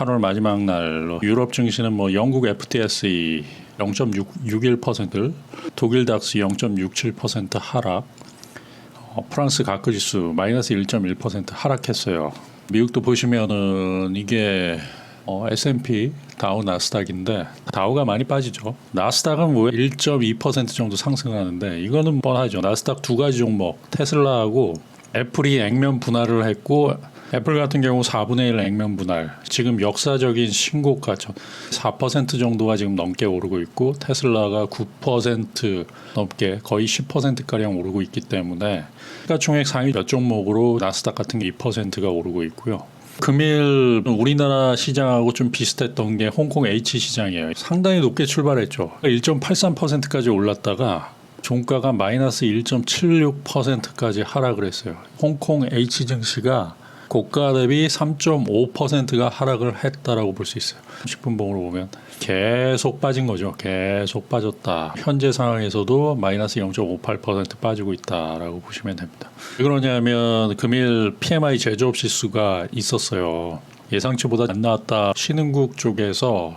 8월 마지막 날로 유럽 증시는 뭐 영국 FTSE 0.61%, 독일 닥스 0.67% 하락, 프랑스 가크 지수 마이너스 1.1% 하락했어요. 미국도 보시면은 이게 S&P, 다우, 나스닥인데 다우가 많이 빠지죠. 나스닥은 뭐 1.2% 정도 상승하는데 이거는 뻔하죠. 나스닥 두 가지 종목, 테슬라하고 애플이 액면 분할을 했고 애플 같은 경우 4분의 1 액면 분할, 지금 역사적인 신고가 4% 정도가 지금 넘게 오르고 있고 테슬라가 9% 넘게 거의 10%가량 오르고 있기 때문에 시가총액 상위 몇 종목으로 나스닥 같은 게 2%가 오르고 있고요. 금일 우리나라 시장하고 좀 비슷했던 게 홍콩 H 시장이에요. 상당히 높게 출발했죠. 1.83%까지 올랐다가 종가가 마이너스 1.76%까지 하락을 했어요. 홍콩 H 증시가 고가 대비 3.5%가 하락을 했다라고 볼 수 있어요. 10분봉으로 보면 계속 빠진 거죠. 계속 빠졌다. 현재 상황에서도 마이너스 0.58% 빠지고 있다라고 보시면 됩니다. 왜 그러냐면 금일 PMI 제조업 지수가 있었어요. 예상치보다 안 나왔다. 신흥국 쪽에서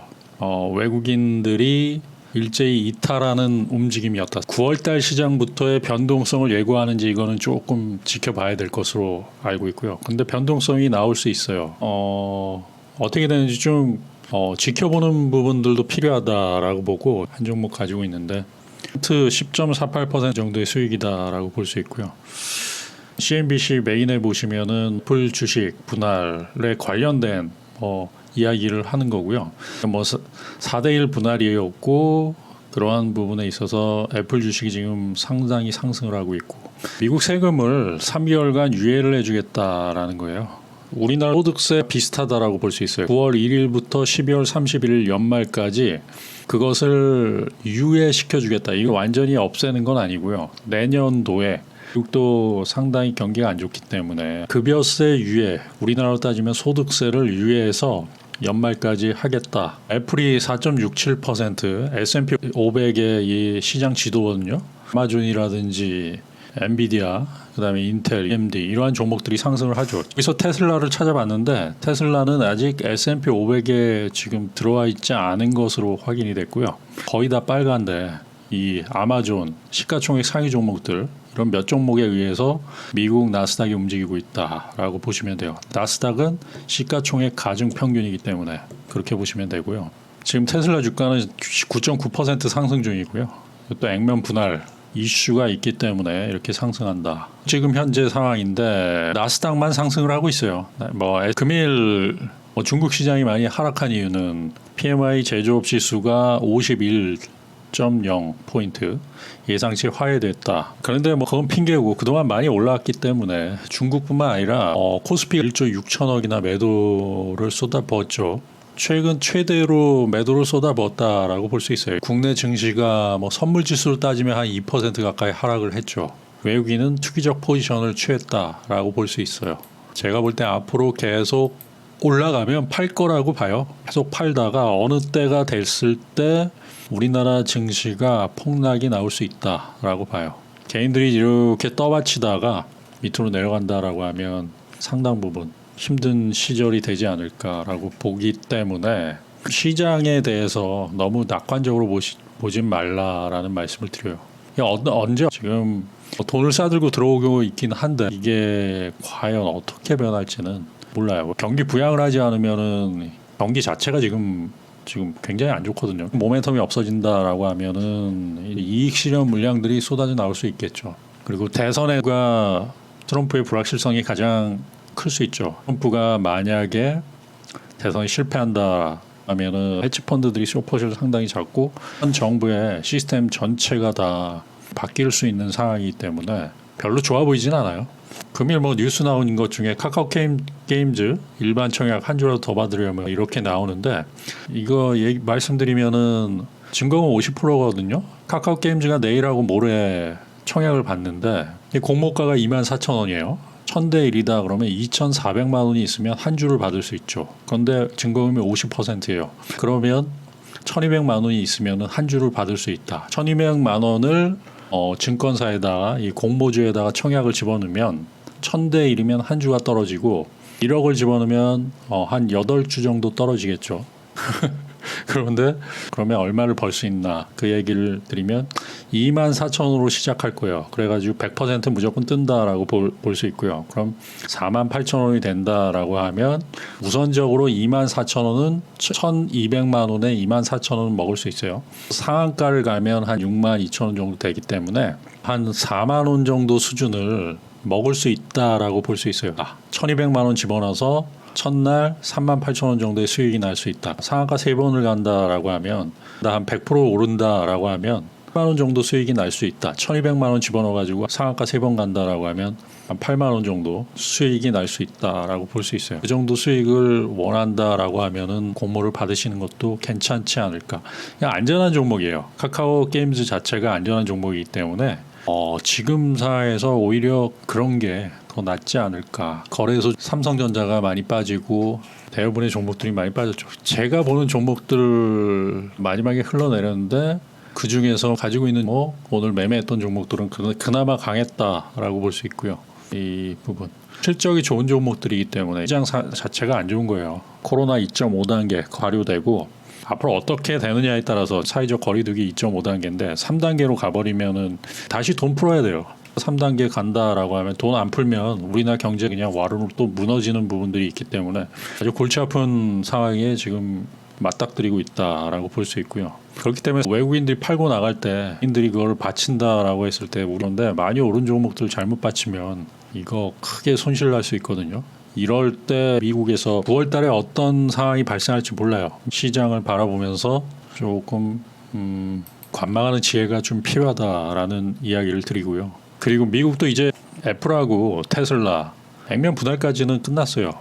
외국인들이 일제히 이탈하는 움직임이었다. 9월달 시장부터의 변동성을 예고하는지 이거는 조금 지켜봐야 될 것으로 알고 있고요. 근데 변동성이 나올 수 있어요. 어떻게 되는지 좀 지켜보는 부분들도 필요하다라고 보고 한 종목 가지고 있는데 10.48% 정도의 수익이다라고 볼 수 있고요. CNBC 메인에 보시면은 애플 주식 분할에 관련된 이야기를 하는 거고요. 4대1 분할이었고 그러한 부분에 있어서 애플 주식이 지금 상당히 상승을 하고 있고 미국 세금을 3개월간 유예를 해주겠다라는 거예요. 우리나라 소득세 비슷하다라고 볼 수 있어요. 9월 1일부터 12월 31일 연말까지 그것을 유예시켜주겠다. 이거 완전히 없애는 건 아니고요. 내년도에 미국도 상당히 경기가 안 좋기 때문에 급여세 유예, 우리나라로 따지면 소득세를 유예해서 연말까지 하겠다. 애플이 4.67%, S&P 500의 이 시장 지도거든요. 아마존이라든지 엔비디아, 그다음에 인텔, AMD 이러한 종목들이 상승을 하죠. 여기서 테슬라를 찾아봤는데 테슬라는 아직 S&P 500에 지금 들어와 있지 않은 것으로 확인이 됐고요. 거의 다 빨간데 이 아마존, 시가총액 상위 종목들 이런 몇 종목에 의해서 미국 나스닥이 움직이고 있다라고 보시면 돼요. 나스닥은 시가총액 가중 평균이기 때문에 그렇게 보시면 되고요. 지금 테슬라 주가는 9.9% 상승 중이고요. 또 액면 분할 이슈가 있기 때문에 이렇게 상승한다. 지금 현재 상황인데 나스닥만 상승을 하고 있어요. 금일 중국 시장이 많이 하락한 이유는 PMI 제조업 지수가 51.0포인트 예상치 화해됐다. 그런데 그건 핑계고 그동안 많이 올라왔기 때문에 중국뿐만 아니라 코스피 1조 6천억이나 매도를 쏟아부었죠. 최근 최대로 매도를 쏟아부었다라고 볼 수 있어요. 국내 증시가 선물 지수로 따지면 한 2% 가까이 하락을 했죠. 외국인은 투기적 포지션을 취했다라고 볼 수 있어요. 제가 볼 때 앞으로 계속 올라가면 팔 거라고 봐요. 계속 팔다가 어느 때가 됐을 때 우리나라 증시가 폭락이 나올 수 있다라고 봐요. 개인들이 이렇게 떠받치다가 밑으로 내려간다라고 하면 상당 부분 힘든 시절이 되지 않을까라고 보기 때문에 시장에 대해서 너무 낙관적으로 보진 말라라는 말씀을 드려요. 언제 지금 돈을 싸들고 들어오고 있긴 한데 이게 과연 어떻게 변할지는 몰라요. 경기 부양을 하지 않으면은 경기 자체가 지금 굉장히 안 좋거든요. 모멘텀이 없어진다라고 하면은 이익 실현 물량들이 쏟아져 나올 수 있겠죠. 그리고 대선에가 트럼프의 불확실성이 가장 클 수 있죠. 트럼프가 만약에 대선이 실패한다 하면은 헤지펀드들이 쇼포를 상당히 잡고 현 정부의 시스템 전체가 다 바뀔 수 있는 상황이기 때문에 별로 좋아 보이진 않아요. 금일 뉴스 나온 것 중에 카카오 게임즈 일반 청약 한 주라도 더 받으려면 이렇게 나오는데 이거 말씀드리면은 증거금 50%거든요. 카카오 게임즈가 내일하고 모레 청약을 받는데 공모가가 24,000원이에요. 1000대 1이다 그러면 2,400만 원이 있으면 한 주를 받을 수 있죠. 그런데 증거금이 50%예요. 그러면 1,200만 원이 있으면 한 주를 받을 수 있다. 1,200만 원을 증권사에다가 이 공모주에다가 청약을 집어넣으면 1000대 1이면 한 주가 떨어지고 1억을 집어넣으면 한 8주 정도 떨어지겠죠. 그런데 그러면 얼마를 벌 수 있나 그 얘기를 드리면 24,000원으로 시작할 거예요. 그래가지고 100% 무조건 뜬다라고 볼 수 있고요. 그럼 48,000원이 된다라고 하면 우선적으로 24,000원은 1,200만 원에 24,000원은 먹을 수 있어요. 상한가를 가면 한 62,000원 정도 되기 때문에 한 4만 원 정도 수준을 먹을 수 있다라고 볼 수 있어요. 1,200만 원 집어넣어서 첫날 38,000원 정도의 수익이 날 수 있다. 상한가 3번을 간다라고 하면 한 100% 오른다라고 하면 8만 원 정도 수익이 날 수 있다. 1,200만 원 집어넣어가지고 상한가 3번 간다라고 하면 한 8만 원 정도 수익이 날 수 있다라고 볼 수 있어요. 그 정도 수익을 원한다라고 하면은 공모를 받으시는 것도 괜찮지 않을까. 그냥 안전한 종목이에요. 카카오 게임즈 자체가 안전한 종목이기 때문에 지금 사회에서 오히려 그런 게 더 낫지 않을까. 거래소 삼성전자가 많이 빠지고 대부분의 종목들이 많이 빠졌죠. 제가 보는 종목들을 마지막에 흘러내렸는데 그 중에서 가지고 있는 오늘 매매했던 종목들은 그나마 강했다라고 볼 수 있고요. 이 부분 실적이 좋은 종목들이기 때문에 시장 자체가 안 좋은 거예요. 코로나 2.5단계 과료되고 앞으로 어떻게 되느냐에 따라서 사회적 거리두기 2.5단계인데 3단계로 가버리면은 다시 돈 풀어야 돼요. 3단계 간다라고 하면 돈 안 풀면 우리나라 경제 그냥 와르르 또 무너지는 부분들이 있기 때문에 아주 골치 아픈 상황에 지금 맞닥뜨리고 있다라고 볼 수 있고요. 그렇기 때문에 외국인들이 팔고 나갈 때 인들이 그걸 바친다라고 했을 때 그런데 많이 오른 종목들 잘못 바치면 이거 크게 손실 날 수 있거든요. 이럴 때 미국에서 9월 달에 어떤 상황이 발생할지 몰라요. 시장을 바라보면서 조금 관망하는 지혜가 좀 필요하다라는 이야기를 드리고요. 그리고 미국도 이제 애플하고 테슬라 액면 분할까지는 끝났어요.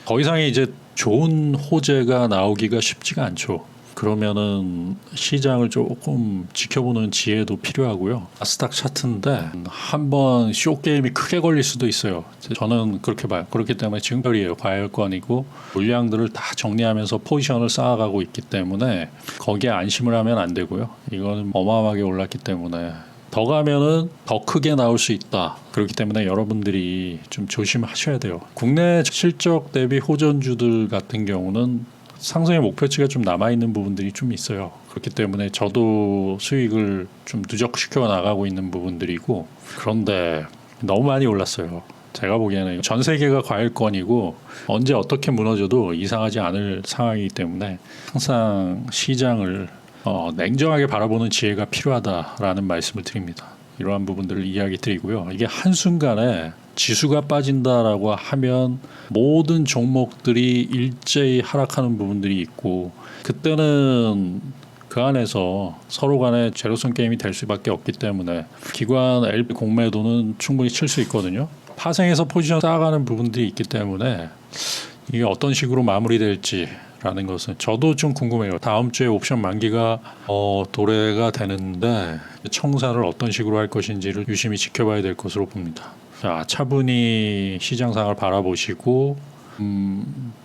더 이상의 이제 좋은 호재가 나오기가 쉽지가 않죠. 그러면은 시장을 조금 지켜보는 지혜도 필요하고요. 나스닥 차트인데 한번 쇼 게임이 크게 걸릴 수도 있어요. 저는 그렇게 봐요. 그렇기 때문에 지금거리예요. 과열권이고 물량들을 다 정리하면서 포지션을 쌓아가고 있기 때문에 거기에 안심을 하면 안 되고요. 이거는 어마어마하게 올랐기 때문에 더 가면은 더 크게 나올 수 있다. 그렇기 때문에 여러분들이 좀 조심하셔야 돼요. 국내 실적 대비 호전주들 같은 경우는 상승의 목표치가 좀 남아있는 부분들이 좀 있어요. 그렇기 때문에 저도 수익을 좀 누적시켜 나가고 있는 부분들이고 그런데 너무 많이 올랐어요. 제가 보기에는 전 세계가 과열권이고 언제 어떻게 무너져도 이상하지 않을 상황이기 때문에 항상 시장을 냉정하게 바라보는 지혜가 필요하다라는 말씀을 드립니다. 이러한 부분들을 이야기 드리고요. 이게 한순간에 지수가 빠진다라고 하면 모든 종목들이 일제히 하락하는 부분들이 있고 그때는 그 안에서 서로 간에 제로섬 게임이 될 수밖에 없기 때문에 기관 LP 공매도는 충분히 칠 수 있거든요. 파생해서 포지션 쌓아가는 부분들이 있기 때문에 이게 어떤 식으로 마무리될지 라는 것은 저도 좀 궁금해요. 다음 주에 옵션 만기가 도래가 되는데 청산을 어떤 식으로 할 것인지를 유심히 지켜봐야 될 것으로 봅니다. 자, 차분히 시장 상황을 바라보시고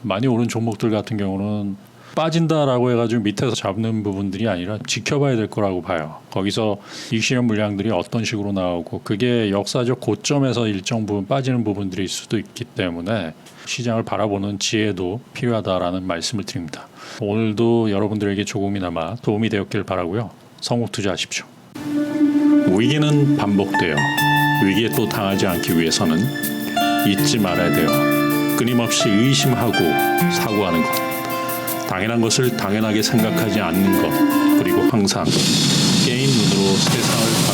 많이 오른 종목들 같은 경우는 빠진다라고 해가지고 밑에서 잡는 부분들이 아니라 지켜봐야 될 거라고 봐요. 거기서 이익실현 물량들이 어떤 식으로 나오고 그게 역사적 고점에서 일정 부분 빠지는 부분들일 수도 있기 때문에 시장을 바라보는 지혜도 필요하다라는 말씀을 드립니다. 오늘도 여러분들에게 조금이나마 도움이 되었길 바라고요. 성공 투자하십시오. 위기는 반복돼요. 위기에 또 당하지 않기 위해서는 잊지 말아야 돼요. 끊임없이 의심하고 사고하는 것. 당연한 것을 당연하게 생각하지 않는 것. 그리고 항상 게임 눈으로 세상을